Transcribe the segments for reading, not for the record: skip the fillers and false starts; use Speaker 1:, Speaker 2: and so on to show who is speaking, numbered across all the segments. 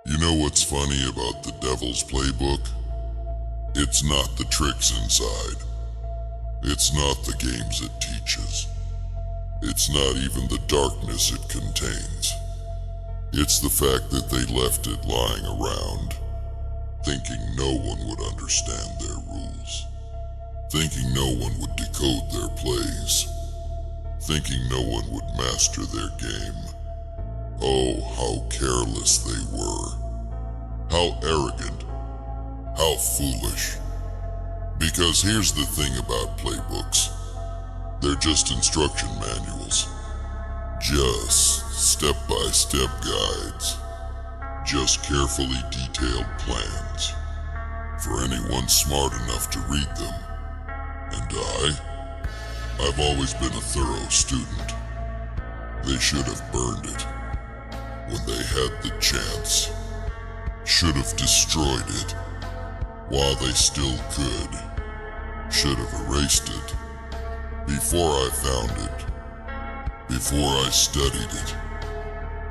Speaker 1: You know what's funny about the Devil's Playbook? It's not the tricks inside. It's not the games it teaches. It's not even the darkness it contains. It's the fact that they left it lying around, thinking no one would understand their rules, thinking no one would decode their plays, thinking no one would master their game. Oh, how careless they were. How arrogant. How foolish. Because here's the thing about playbooks. They're just instruction manuals. Just step-by-step guides. Just carefully detailed plans. For anyone smart enough to read them. And I've always been a thorough student. They should have burned it when they had the chance. Should have destroyed it while they still could. Should have erased it before I found it, before I studied it,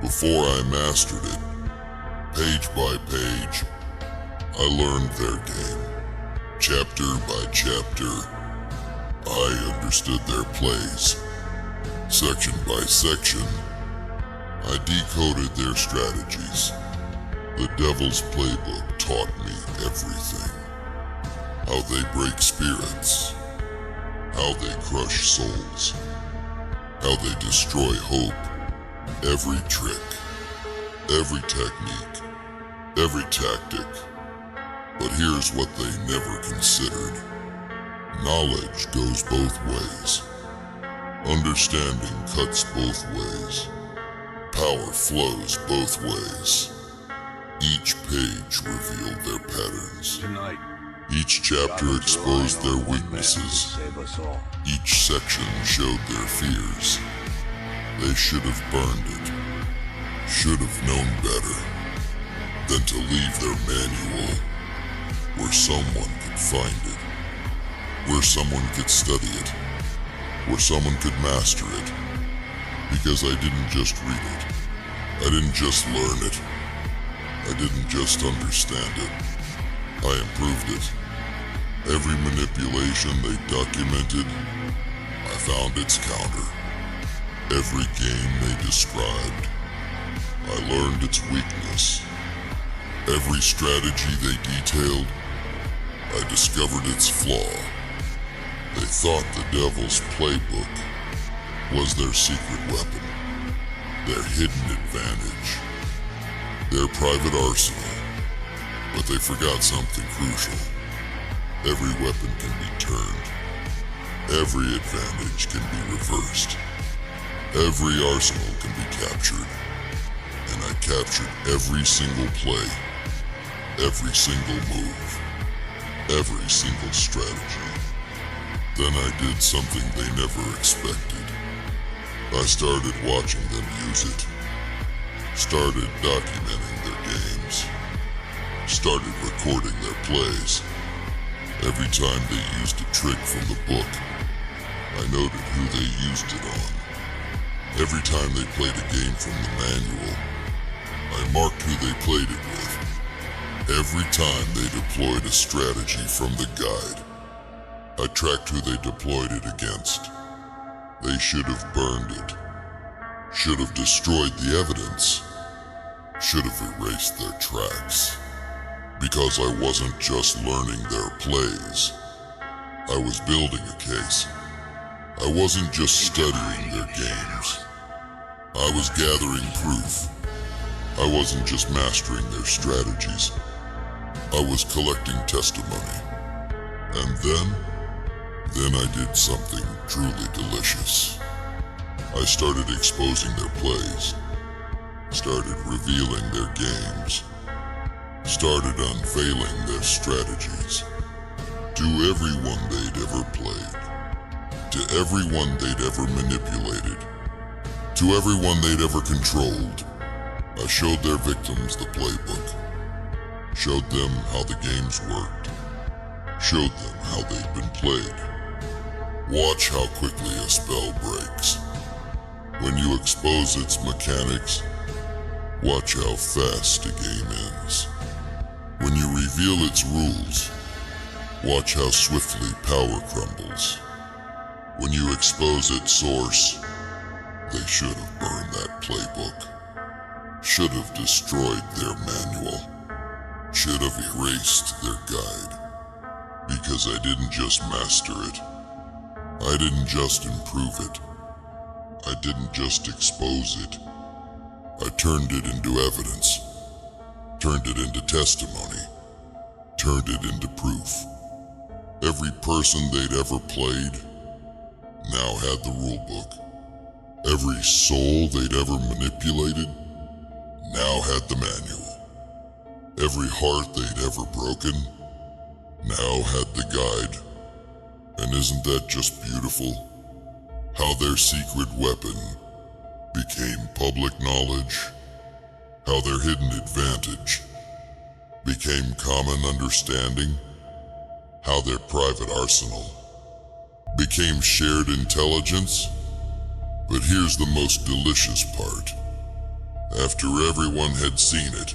Speaker 1: before I mastered it. Page by page, I learned their game. Chapter by chapter, I understood their plays. Section by section, I decoded their strategies. The Devil's Playbook taught me everything. How they break spirits. How they crush souls. How they destroy hope. Every trick. Every technique. Every tactic. But here's what they never considered. Knowledge goes both ways. Understanding cuts both ways. Power flows both ways. Each page revealed their patterns.
Speaker 2: Tonight,
Speaker 1: Each chapter exposed their weaknesses.
Speaker 2: save us all.
Speaker 1: Each section showed their fears. They should have burned it. Should have known better than to leave their manual where someone could find it. Where someone could study it. Where someone could master it. Because I didn't just read it. I didn't just learn it. I didn't just understand it. I improved it. Every manipulation they documented, I found its counter. Every game they described, I learned its weakness. Every strategy they detailed, I discovered its flaw. They thought the Devil's Playbook was their secret weapon, their hidden advantage, their private arsenal. But they forgot something crucial. Every weapon can be turned. Every advantage can be reversed. Every arsenal can be captured. And I captured every single play, every single move, every single strategy. Then I did something they never expected. I started watching them use it. Started documenting their games. Started recording their plays. Every time they used a trick from the book, I noted who they used it on. Every time they played a game from the manual, I marked who they played it with. Every time they deployed a strategy from the guide, I tracked who they deployed it against. They should have burned it. Should have destroyed the evidence. Should have erased their tracks. Because I wasn't just learning their plays. I was building a case. I wasn't just studying their games. I was gathering proof. I wasn't just mastering their strategies. I was collecting testimony. And then I did something truly delicious. I started exposing their plays. Started revealing their games. Started unveiling their strategies. To everyone they'd ever played. To everyone they'd ever manipulated. To everyone they'd ever controlled. I showed their victims the playbook. Showed them how the games worked. Showed them how they'd been played. Watch how quickly a spell breaks. When you expose its mechanics, Watch how fast a game ends. When you reveal its rules, watch how swiftly power crumbles. When you expose its source, they should have burned that playbook. Should have destroyed their manual. Should have erased their guide. Because I didn't just master it. I didn't just improve it. I didn't just expose it. I turned it into evidence. Turned it into testimony. Turned it into proof. Every person they'd ever played now had the rulebook. Every soul they'd ever manipulated now had the manual. Every heart they'd ever broken now had the guide. And isn't that just beautiful? How their secret weapon became public knowledge. How their hidden advantage became common understanding. How their private arsenal became shared intelligence. But here's the most delicious part. After everyone had seen it,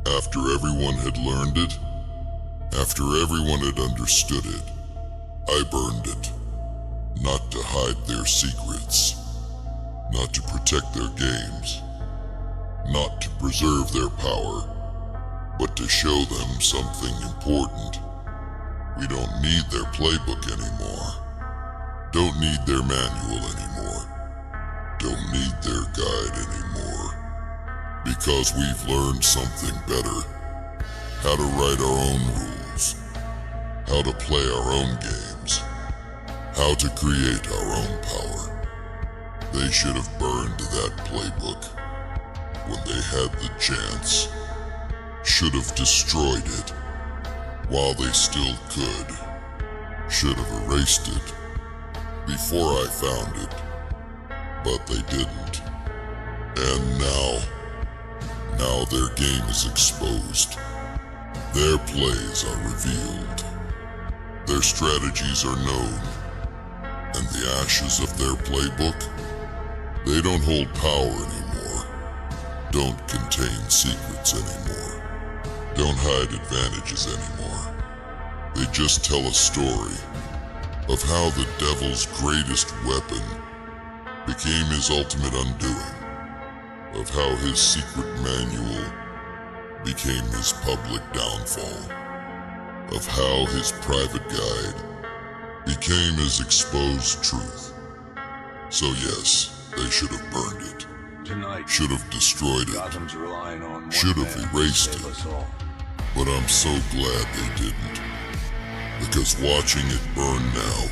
Speaker 1: after everyone had learned it, after everyone had understood it, I burned it. Not to hide their secrets, not to protect their games, not to preserve their power, but to show them something important. We don't need their playbook anymore. Don't need their manual anymore. Don't need their guide anymore. Because we've learned something better. How to write our own rules. How to play our own games. How to create our own power. They should have burned that playbook when they had the chance. Should have destroyed it while they still could. Should have erased it before I found it, but they didn't. And now their game is exposed. Their plays are revealed. Their strategies are known. And the ashes of their playbook, they don't hold power anymore. Don't contain secrets anymore. Don't hide advantages anymore. They just tell a story of how the devil's greatest weapon became his ultimate undoing, of how his secret manual became his public downfall, of how his private guide became his exposed truth. So yes, they should have burned it.
Speaker 2: Tonight,
Speaker 1: should have destroyed it.
Speaker 2: Gotham's relying on one
Speaker 1: Should have
Speaker 2: man
Speaker 1: erased
Speaker 2: to save
Speaker 1: it.
Speaker 2: us all.
Speaker 1: But I'm so glad they didn't. Because watching it burn now,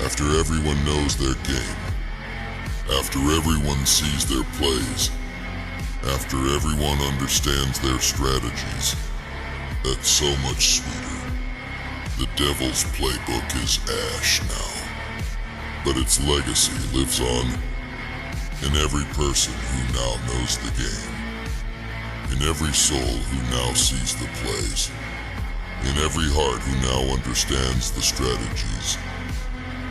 Speaker 1: after everyone knows their game, after everyone sees their plays, after everyone understands their strategies, that's so much sweeter. The devil's playbook is ash now, but its legacy lives on in every person who now knows the game, in every soul who now sees the plays, in every heart who now understands the strategies.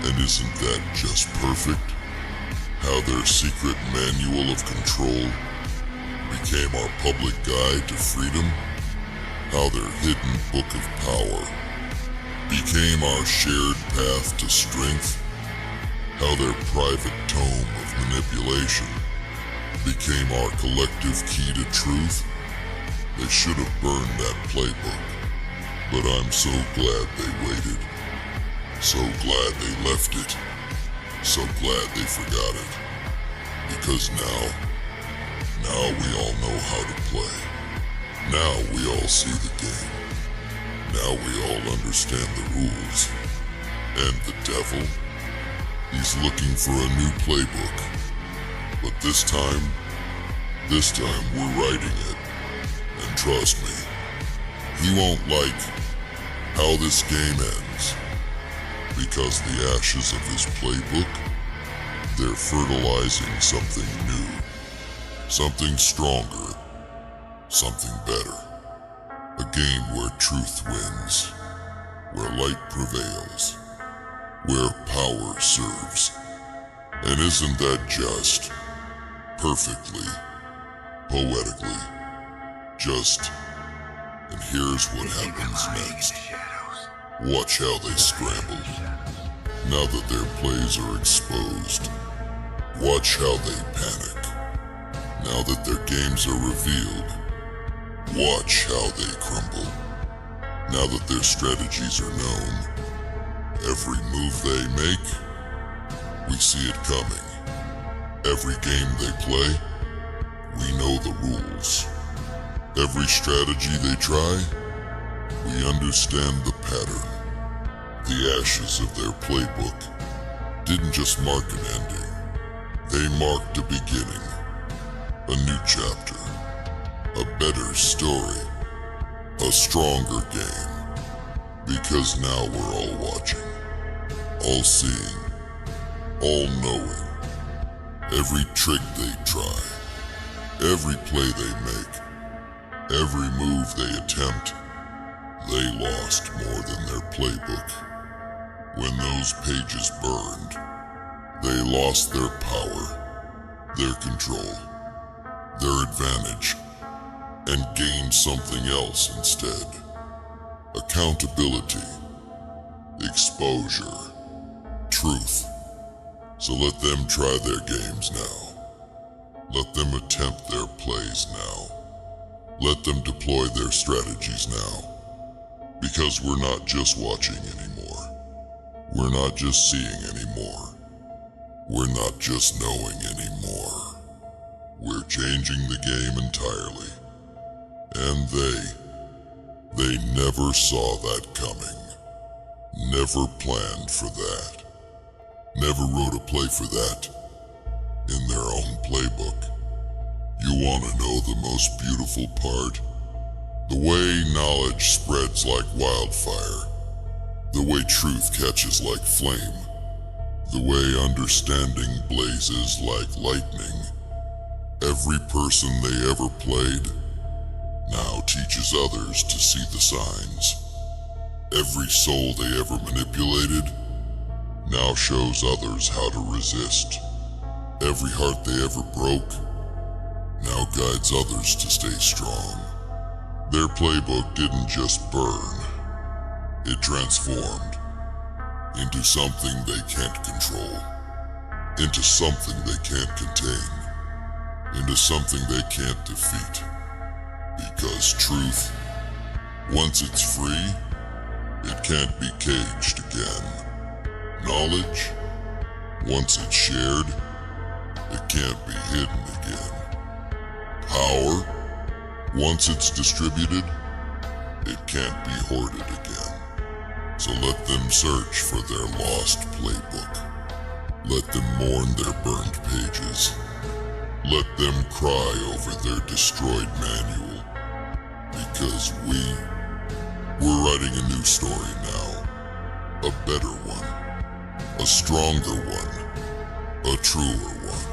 Speaker 1: And isn't that just perfect? How their secret manual of control became our public guide to freedom? How their hidden book of power became our shared path to strength? How their private tome of manipulation became our collective key to truth? They should have burned that playbook, but I'm so glad they waited. So glad they left it. So glad they forgot it. Because now we all know how to play. Now we all see the game. Now we all understand the rules. And the devil, he's looking for a new playbook. But this time we're writing it. And trust me, he won't like how this game ends. Because the ashes of his playbook, they're fertilizing something new. Something stronger. Something better. A game where truth wins. Where light prevails. Where power serves. And isn't that just perfectly poetically. And here's what happens next. Watch how they scramble. Now that their plays are exposed, watch how they panic. Now that their games are revealed, watch how they crumble. Now that their strategies are known, every move they make, we see it coming. Every game they play, we know the rules. Every strategy they try, we understand the pattern. The ashes of their playbook didn't just mark an ending. They marked a beginning, a new chapter, a better story, a stronger game. Because now we're all watching, all seeing, all knowing. Every trick they try, every play they make, every move they attempt, they lost more than their playbook. When those pages burned, they lost their power, their control, their advantage, and gained something else instead. Accountability, exposure, truth. So let them try their games now. Let them attempt their plays now. Let them deploy their strategies now. Because we're not just watching anymore. We're not just seeing anymore. We're not just knowing anymore. We're changing the game entirely. And they never saw that coming. Never planned for that. Never wrote a play for that in their own playbook. You want to know the most beautiful part? The way knowledge spreads like wildfire. The way truth catches like flame. The way understanding blazes like lightning. Every person they ever played now teaches others to see the signs. Every soul they ever manipulated now shows others how to resist. Every heart they ever broke now guides others to stay strong. Their playbook didn't just burn, it transformed into something they can't control, into something they can't contain, into something they can't defeat. Because truth, once it's free, it can't be caged again. Knowledge, once it's shared, it can't be hidden again. Power, once it's distributed, it can't be hoarded again. So let them search for their lost playbook. Let them mourn their burned pages. Let them cry over their destroyed manual. Because we're writing a new story now. A better one. A stronger one. A truer one.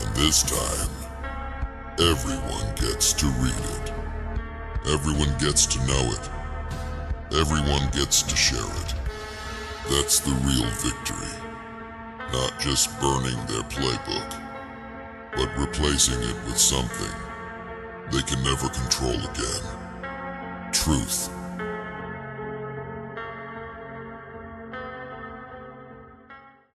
Speaker 1: And this time, everyone gets to read it. Everyone gets to know it. Everyone gets to share it. That's the real victory. Not just burning their playbook, but replacing it with something they can never control again. Truth.